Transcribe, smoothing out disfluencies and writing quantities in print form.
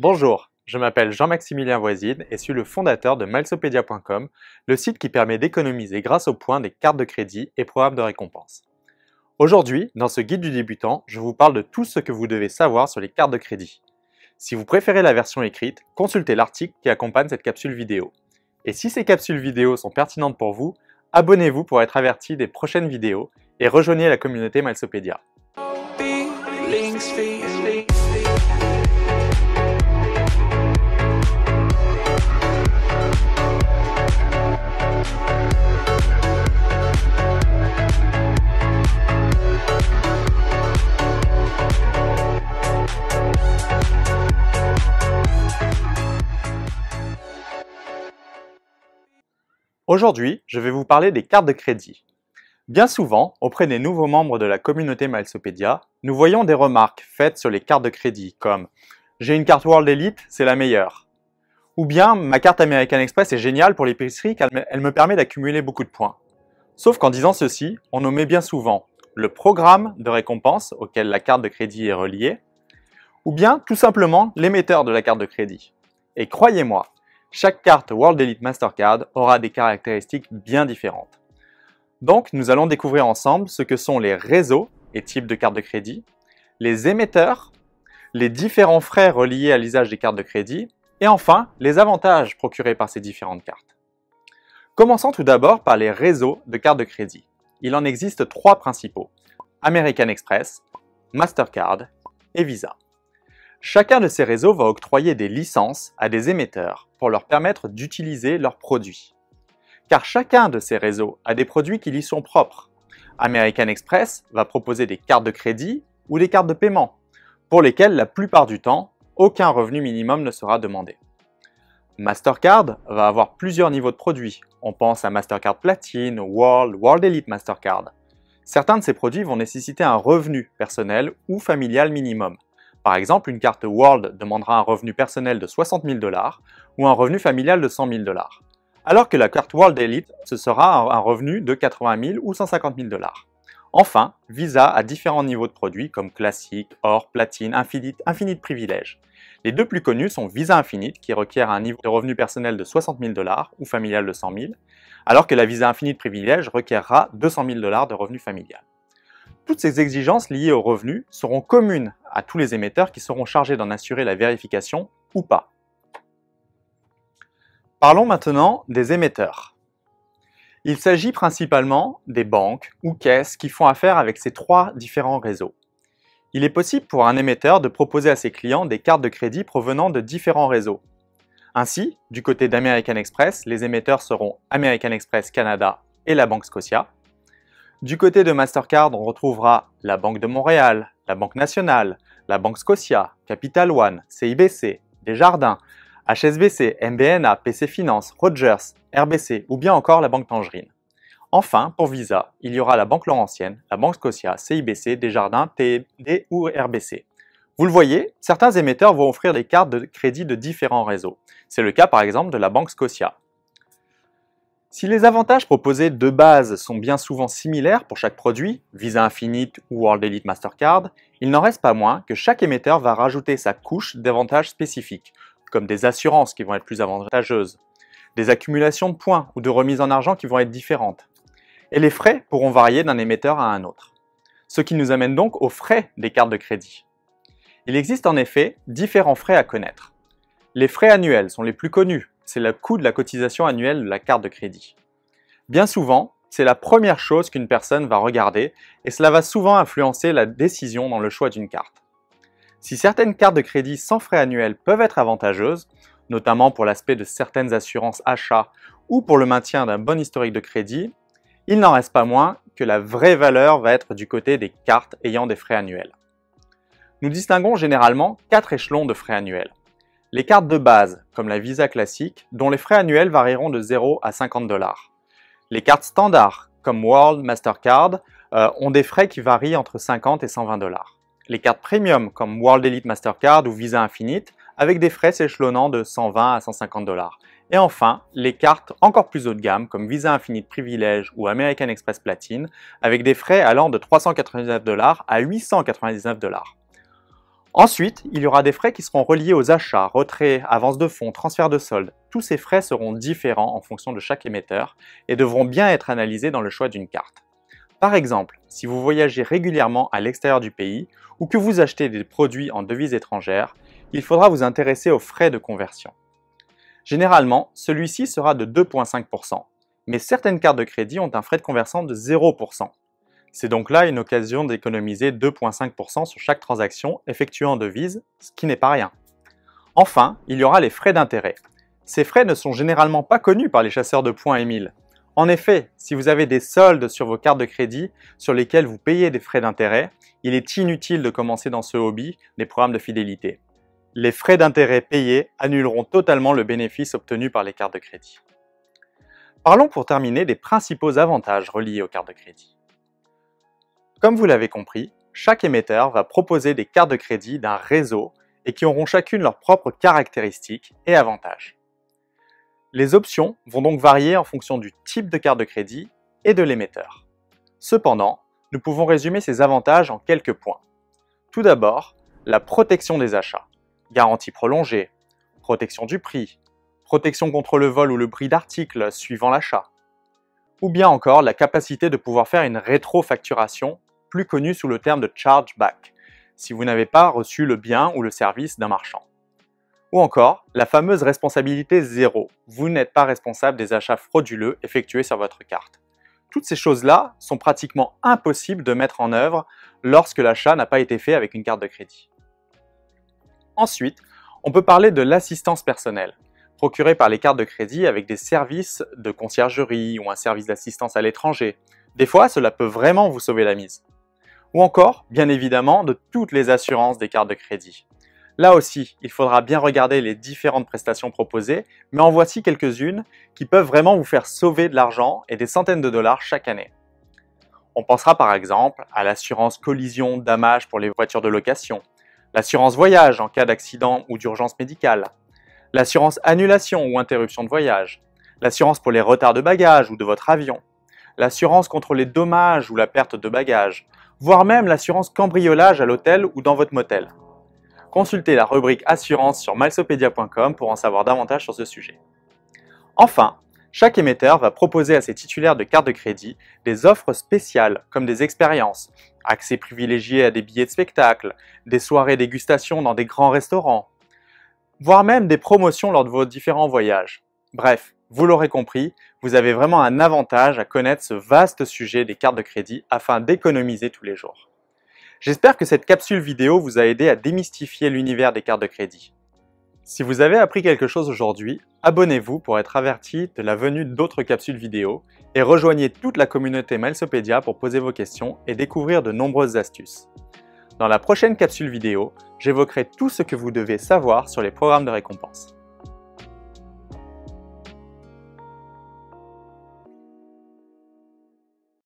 Bonjour, je m'appelle Jean-Maximilien Voisine et suis le fondateur de Milesopedia.com, le site qui permet d'économiser grâce aux points des cartes de crédit et programmes de récompense. Aujourd'hui, dans ce guide du débutant, je vous parle de tout ce que vous devez savoir sur les cartes de crédit. Si vous préférez la version écrite, consultez l'article qui accompagne cette capsule vidéo. Et si ces capsules vidéo sont pertinentes pour vous, abonnez-vous pour être averti des prochaines vidéos et rejoignez la communauté Milesopedia. Aujourd'hui, je vais vous parler des cartes de crédit. Bien souvent, auprès des nouveaux membres de la communauté Milesopedia, nous voyons des remarques faites sur les cartes de crédit comme « J'ai une carte World Elite, c'est la meilleure » ou bien « Ma carte American Express est géniale pour l'épicerie car elle me permet d'accumuler beaucoup de points ». Sauf qu'en disant ceci, on omet bien souvent le programme de récompense auquel la carte de crédit est reliée ou bien tout simplement l'émetteur de la carte de crédit. Et croyez-moi, chaque carte World Elite Mastercard aura des caractéristiques bien différentes. Donc, nous allons découvrir ensemble ce que sont les réseaux et types de cartes de crédit, les émetteurs, les différents frais reliés à l'usage des cartes de crédit, et enfin, les avantages procurés par ces différentes cartes. Commençons tout d'abord par les réseaux de cartes de crédit. Il en existe trois principaux, American Express, Mastercard et Visa. Chacun de ces réseaux va octroyer des licences à des émetteurs pour leur permettre d'utiliser leurs produits. Car chacun de ces réseaux a des produits qui lui sont propres. American Express va proposer des cartes de crédit ou des cartes de paiement, pour lesquelles la plupart du temps, aucun revenu minimum ne sera demandé. Mastercard va avoir plusieurs niveaux de produits. On pense à Mastercard Platine, World Elite Mastercard. Certains de ces produits vont nécessiter un revenu personnel ou familial minimum. Par exemple, une carte World demandera un revenu personnel de 60 000 $ ou un revenu familial de 100 000 $. Alors que la carte World Elite, ce sera un revenu de 80 000 ou 150 000 $. Enfin, Visa a différents niveaux de produits comme classique, or, platine, infinite privilèges. Les deux plus connus sont Visa Infinite qui requiert un niveau de revenu personnel de 60 000 $ ou familial de 100 000, alors que la Visa Infinite privilège requerra 200 000 $ de revenu familial. Toutes ces exigences liées aux revenus seront communes à tous les émetteurs qui seront chargés d'en assurer la vérification ou pas. Parlons maintenant des émetteurs. Il s'agit principalement des banques ou caisses qui font affaire avec ces trois différents réseaux. Il est possible pour un émetteur de proposer à ses clients des cartes de crédit provenant de différents réseaux. Ainsi, du côté d'American Express, les émetteurs seront American Express Canada et la Banque Scotia. Du côté de Mastercard, on retrouvera la Banque de Montréal, la Banque Nationale, la Banque Scotia, Capital One, CIBC, Desjardins, HSBC, MBNA, PC Finance, Rogers, RBC ou bien encore la Banque Tangerine. Enfin, pour Visa, il y aura la Banque Laurentienne, la Banque Scotia, CIBC, Desjardins, TD ou RBC. Vous le voyez, certains émetteurs vont offrir des cartes de crédit de différents réseaux. C'est le cas par exemple de la Banque Scotia. Si les avantages proposés de base sont bien souvent similaires pour chaque produit, Visa Infinite ou World Elite Mastercard, il n'en reste pas moins que chaque émetteur va rajouter sa couche d'avantages spécifiques, comme des assurances qui vont être plus avantageuses, des accumulations de points ou de remises en argent qui vont être différentes. Et les frais pourront varier d'un émetteur à un autre. Ce qui nous amène donc aux frais des cartes de crédit. Il existe en effet différents frais à connaître. Les frais annuels sont les plus connus. C'est le coût de la cotisation annuelle de la carte de crédit. Bien souvent, c'est la première chose qu'une personne va regarder et cela va souvent influencer la décision dans le choix d'une carte. Si certaines cartes de crédit sans frais annuels peuvent être avantageuses, notamment pour l'aspect de certaines assurances achats ou pour le maintien d'un bon historique de crédit, il n'en reste pas moins que la vraie valeur va être du côté des cartes ayant des frais annuels. Nous distinguons généralement 4 échelons de frais annuels. Les cartes de base, comme la Visa classique, dont les frais annuels varieront de 0 à 50 $. Les cartes standards, comme World, Mastercard, ont des frais qui varient entre 50 et 120 $. Les cartes premium, comme World Elite Mastercard ou Visa Infinite, avec des frais s'échelonnant de 120 à 150 $. Et enfin, les cartes encore plus haut de gamme, comme Visa Infinite Privilège ou American Express Platine, avec des frais allant de 399 $ à 899 $. Ensuite, il y aura des frais qui seront reliés aux achats, retraits, avances de fonds, transferts de soldes. Tous ces frais seront différents en fonction de chaque émetteur et devront bien être analysés dans le choix d'une carte. Par exemple, si vous voyagez régulièrement à l'extérieur du pays ou que vous achetez des produits en devises étrangères, il faudra vous intéresser aux frais de conversion. Généralement, celui-ci sera de 2,5%, mais certaines cartes de crédit ont un frais de conversion de 0%. C'est donc là une occasion d'économiser 2,5% sur chaque transaction effectuée en devise, ce qui n'est pas rien. Enfin, il y aura les frais d'intérêt. Ces frais ne sont généralement pas connus par les chasseurs de points et miles. En effet, si vous avez des soldes sur vos cartes de crédit sur lesquelles vous payez des frais d'intérêt, il est inutile de commencer dans ce hobby des programmes de fidélité. Les frais d'intérêt payés annuleront totalement le bénéfice obtenu par les cartes de crédit. Parlons pour terminer des principaux avantages reliés aux cartes de crédit. Comme vous l'avez compris, chaque émetteur va proposer des cartes de crédit d'un réseau et qui auront chacune leurs propres caractéristiques et avantages. Les options vont donc varier en fonction du type de carte de crédit et de l'émetteur. Cependant, nous pouvons résumer ces avantages en quelques points. Tout d'abord, la protection des achats, garantie prolongée, protection du prix, protection contre le vol ou le bris d'articles suivant l'achat, ou bien encore la capacité de pouvoir faire une rétrofacturation, plus connue sous le terme de chargeback, si vous n'avez pas reçu le bien ou le service d'un marchand. Ou encore, la fameuse responsabilité zéro. Vous n'êtes pas responsable des achats frauduleux effectués sur votre carte. Toutes ces choses-là sont pratiquement impossibles de mettre en œuvre lorsque l'achat n'a pas été fait avec une carte de crédit. Ensuite, on peut parler de l'assistance personnelle, procurée par les cartes de crédit avec des services de conciergerie ou un service d'assistance à l'étranger. Des fois, cela peut vraiment vous sauver la mise. Ou encore, bien évidemment, de toutes les assurances des cartes de crédit. Là aussi, il faudra bien regarder les différentes prestations proposées, mais en voici quelques-unes qui peuvent vraiment vous faire sauver de l'argent et des centaines de dollars chaque année. On pensera par exemple à l'assurance collision damage pour les voitures de location, l'assurance voyage en cas d'accident ou d'urgence médicale, l'assurance annulation ou interruption de voyage, l'assurance pour les retards de bagages ou de votre avion, l'assurance contre les dommages ou la perte de bagages, voire même l'assurance cambriolage à l'hôtel ou dans votre motel. Consultez la rubrique Assurance sur milesopedia.com pour en savoir davantage sur ce sujet. Enfin, chaque émetteur va proposer à ses titulaires de cartes de crédit des offres spéciales comme des expériences, accès privilégié à des billets de spectacle, des soirées dégustation dans des grands restaurants, voire même des promotions lors de vos différents voyages. Bref, vous l'aurez compris, vous avez vraiment un avantage à connaître ce vaste sujet des cartes de crédit afin d'économiser tous les jours. J'espère que cette capsule vidéo vous a aidé à démystifier l'univers des cartes de crédit. Si vous avez appris quelque chose aujourd'hui, abonnez-vous pour être averti de la venue d'autres capsules vidéo et rejoignez toute la communauté Milesopedia pour poser vos questions et découvrir de nombreuses astuces. Dans la prochaine capsule vidéo, j'évoquerai tout ce que vous devez savoir sur les programmes de récompense.